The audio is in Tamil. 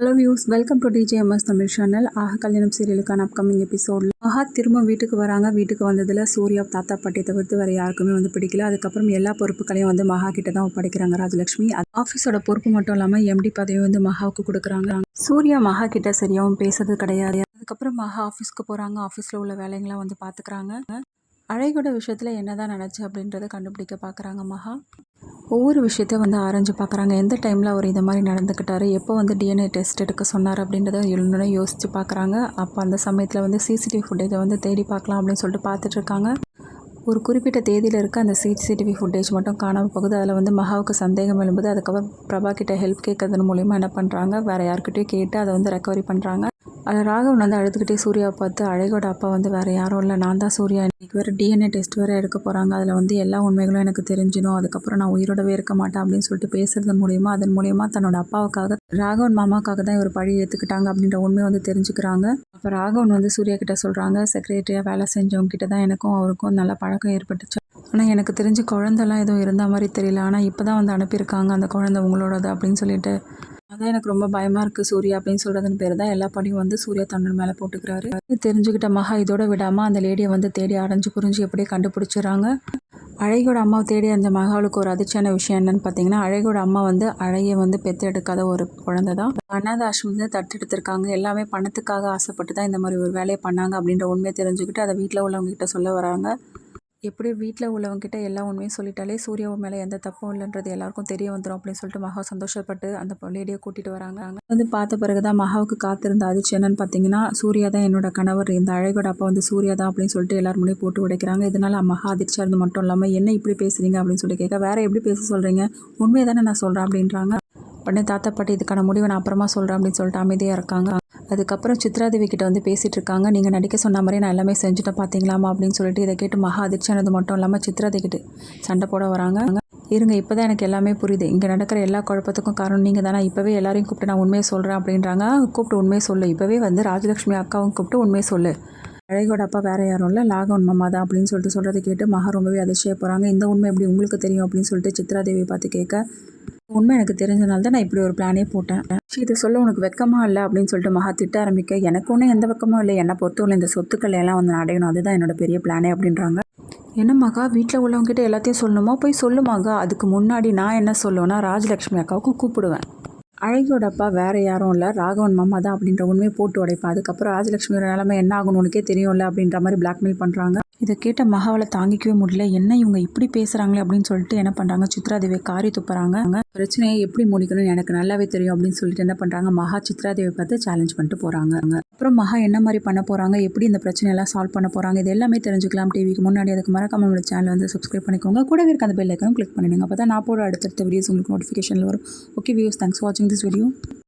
Hello views, welcome to TJMS Tamil channel. கல்யாணம் சீரியலுக்கான அப்கமிங் எபிசோடில் மகா திரும்ப வீட்டுக்கு வராங்க. வீட்டுக்கு வந்ததில் சூர்யா தாத்தா பாட்டி தவிர்த்து வேறு யாருக்குமே பிடிக்கல. அதுக்கப்புறம் எல்லா பொறுப்புகளையும் மகா கிட்ட தான் ஒப்படைக்கிறாங்க ராஜலட்சுமி. ஆஃபீஸோட பொறுப்பு மட்டும் இல்லாமல் எம்டி பதவி மகாவுக்கு கொடுக்குறாங்க. சூர்யா மகா கிட்ட சரியாகவும் பேசுறது கிடையாது. அதுக்கப்புறம் மகா ஆஃபீஸ்க்கு போகிறாங்க. ஆஃபீஸில் உள்ள வேலைங்களாம் பார்த்துக்கிறாங்க. அழகோட விஷயத்தில் என்னதான் நினச்சி அப்படின்றத கண்டுபிடிக்க பார்க்குறாங்க மகா. ஒவ்வொரு விஷயத்தையும் ஆராய்ஞ்சு பார்க்குறாங்க. எந்த டைமில் அவர் இந்த மாதிரி நடந்துக்கிட்டாரு, எப்போ டிஎன்ஏ டெஸ்ட் எடுக்க சொன்னார் அப்படின்றத எழுந்துனே யோசித்து பார்க்குறாங்க. அப்போ அந்த சமயத்தில் சிசிடிவி ஃபுட்டேஜை தேடி பார்க்கலாம் அப்படின்னு சொல்லிட்டு பார்த்துட்ருக்காங்க. ஒரு குறிப்பிட்ட தேதியில் இருக்க அந்த சிசிடிவி ஃபுட்டேஜ் மட்டும் காணாமல் போகுது. அதில் மகாவுக்கு சந்தேகம் எழும்புது. அதுக்கப்புறம் பிரபா கிட்ட ஹெல்ப் கேட்கறது மூலிமா என்ன பண்ணுறாங்க, வேறு யார்கிட்டையும் கேட்டு அதை ரெக்கவரி பண்ணுறாங்க. அதில் ராகவன் அழுதுகிட்டே சூர்யாவை பார்த்து, அழகோட அப்பா வேறு யாரும் இல்லை, நான் தான் சூர்யா. இன்றைக்கி வேறு டிஎன்ஏ டெஸ்ட் வேறு எடுக்க போகிறாங்க. அதில் எல்லா உண்மைகளும் எனக்கு தெரிஞ்சிடும். அதுக்கப்புறம் நான் உயிரோடவே இருக்க மாட்டேன் அப்படின்னு சொல்லிட்டு பேசுறது மூலிமா அதன் மூலிமா தன்னோட அப்பாவுக்காக, ராகவன் மாமாவுக்காக தான் இவர் பழி ஏற்றுக்கிட்டாங்க அப்படின்ற உண்மை தெரிஞ்சுக்கிறாங்க. அப்போ ராகவன் சூர்யா கிட்ட சொல்கிறாங்க, செக்ரட்டரியாக வேலை செஞ்சவங்க கிட்ட தான் எனக்கும் அவருக்கும் நல்ல பழக்கம் ஏற்பட்டுச்சு. ஆனால் எனக்கு தெரிஞ்சு குழந்தெல்லாம் எதுவும் இருந்த மாதிரி தெரியல. ஆனால் இப்போ தான் அனுப்பியிருக்காங்க அந்த குழந்தை உங்களோடது அப்படின்னு சொல்லிட்டு. அதான் எனக்கு ரொம்ப பயமாக இருக்குது சூர்யா அப்படின்னு சொல்கிறதுன்னு பேர் தான் எல்லா படியும் சூர்யா தன்னோட மேலே போட்டுக்கிறாரு. தெரிஞ்சுக்கிட்ட மகா இதோட விடாமல் அந்த லேடியை தேடி அடைஞ்சு புரிஞ்சு எப்படியே கண்டுபிடிச்சிடறாங்க. அழகியோட அம்மாவை தேடி அந்த மகாவுக்கு ஒரு அதிர்ச்சியான விஷயம் என்னன்னு பார்த்தீங்கன்னா, அழகியோட அம்மா அழகியை பெற்று எடுக்காத ஒரு குழந்தை தான். அனாத ஆசிரமத்தில் தத்தெடுத்திருக்காங்க. எல்லாமே பணத்துக்காக ஆசைப்பட்டு தான் இந்த மாதிரி ஒரு வேலையை பண்ணாங்க அப்படின்ற உண்மையை தெரிஞ்சுக்கிட்டு அதை வீட்டில் உள்ளவங்க கிட்ட சொல்ல வராங்க. எப்படி வீட்டில் உள்ளவங்ககிட்ட எல்லா உண்மையும் சொல்லிட்டாலே சூர்யா மேலே எந்த தப்பும் இல்லைன்றது எல்லாருக்கும் தெரிய வந்துடும் அப்படின்னு சொல்லிட்டு மகா சந்தோஷப்பட்டு அந்த லேடியை கூட்டிகிட்டு வராங்க. பார்த்த பிறகு தான் மகாவுக்கு காத்திருந்த அதிர்ச்சி என்னன்னு பார்த்தீங்கன்னா, சூர்யா தான் என்னோட கணவர், இந்த அழகோட அப்பா சூர்யா தான் அப்படின்னு சொல்லிட்டு எல்லாரும் முன்னே போட்டு உடைக்கிறாங்க. இதனால் மகா அதிர்ச்சியாக இருந்து மட்டும் இல்லாமல் என்ன இப்படி பேசுகிறீங்க அப்படின்னு சொல்லி கேட்க, வேறு எப்படி பேச சொல்கிறீங்க, உண்மையை தானே நான் சொல்கிறேன் அப்படின்றாங்க. உடனே தாத்தா பாட்டி இதுக்கான முடிவை நான் அப்புறமா சொல்கிறேன் அப்படின்னு சொல்லிட்டு அமைதியாக இருக்காங்க. அதுக்கப்புறம் சித்ராதேவி கிட்ட பேசிகிட்டு இருக்காங்க. நீங்கள் நடிக்க சொன்ன மாதிரி நான் எல்லாமே செஞ்சுட்டேன் பார்த்தீங்களாமா அப்படின்னு சொல்லிட்டு இதை கேட்டு மகா அதிர்ச்சியானது மட்டும் இல்லாமல் சித்ராதேவி கிட்ட சண்டை போட வராங்க. இருங்க, இப்போ தான் எனக்கு எல்லாமே புரியுது, இங்கே நடக்கிற எல்லா குழப்பத்துக்கும் காரணம் நீங்கள் தானே, இப்போவே எல்லாரையும் கூப்பிட்டு நான் உண்மையை சொல்கிறேன் அப்படின்றாங்க. கூப்பிட்டு உண்மையை சொல்லு, இப்போவே ராஜலட்சுமி அக்காவும் கூப்பிட்டு உண்மையை சொல்லு, அழகோட அப்பா வேறு யாரும் இல்லை, ராகவன் மாமா தான் அப்படின்னு சொல்கிறத கேட்டு மகா ரொம்பவே அதிர்ச்சியாக போகிறாங்க. இந்த உண்மை எப்படி உங்களுக்கு தெரியும் அப்படின்னு சொல்லிட்டு சித்ராதேவியை பார்த்து கேட்க, உண்மை எனக்கு தெரிஞ்சனால தான் நான் இப்படி ஒரு பிளானே போட்டேன், இதை சொல்ல உனக்கு வெக்கமாக இல்லை அப்படின்னு சொல்லிட்டு மகா திட்ட ஆரம்பிக்க, எனக்கு ஒன்றும் எந்த வெக்கமும் இல்லை, என்னை பொறுத்தவரை இந்த சொத்துக்கள் எல்லாம் அடையணும், அதுதான் என்னோட பெரிய பிளானே அப்படின்றாங்க. என்ன மகா, வீட்டில் உள்ளவங்ககிட்ட எல்லாத்தையும் சொல்லணுமா, போய் சொல்லுமாங்க, அதுக்கு முன்னாடி நான் என்ன சொல்லுவேன்னா ராஜலட்சுமி அக்காவுக்கும் கூப்பிடுவேன், அழகியோட அப்பா வேறு யாரும் இல்லை, ராகவன் மாமா தான் அப்படின்ற உண்மையை போட்டு உடைப்பேன், அதுக்கப்புறம் ராஜலட்சுமியோட நிலைமை என்ன ஆகணும் உனக்கே தெரியும்ல அப்படின்ற மாதிரி பிளாக்மெயில் பண்ணுறாங்க. இதை கேட்ட மகாவால் தாங்கிக்கவே முடியல. என்ன இவங்க இப்படி பேசுகிறாங்களே அப்படின்னு சொல்லிட்டு என்ன பண்ணுறாங்க, சித்ராதேவியை காரி துப்புறாங்க. பிரச்சனையை எப்படி முடிக்கணும்னு எனக்கு நல்லாவே தெரியும் அப்படின்னு சொல்லிட்டு என்ன பண்ணுறாங்க, மகா சித்ராதேவியை பார்த்து சேலஞ்ச் பண்ணிட்டு போகிறாங்க. அப்புறம் மகா என்ன மாதிரி பண்ண போகிறாங்க, எப்படி இந்த பிரச்சனையெல்லாம் சால்வ் பண்ண போகிறாங்க, இது எல்லாமே தெரிஞ்சுக்கலாம் டிவிக்கு முன்னாடி. அதுக்கு மறக்காம நம்மளோட சேனல் சப்ஸ்கிரைப் பண்ணிக்கோங்க. கூடவே இருக்க அந்த பெல் ஐக்கனும் கிளிக் பண்ணிடுங்க. அப்போ தான் நான் போட அடுத்தடுத்த வீடியோஸ் உங்களுக்கு நோட்டிஃபிகேஷனில் வரும். ஓகே வியூஸ், தேங்க்ஸ் ஃபார் வாட்சிங் திஸ் வீடியோ.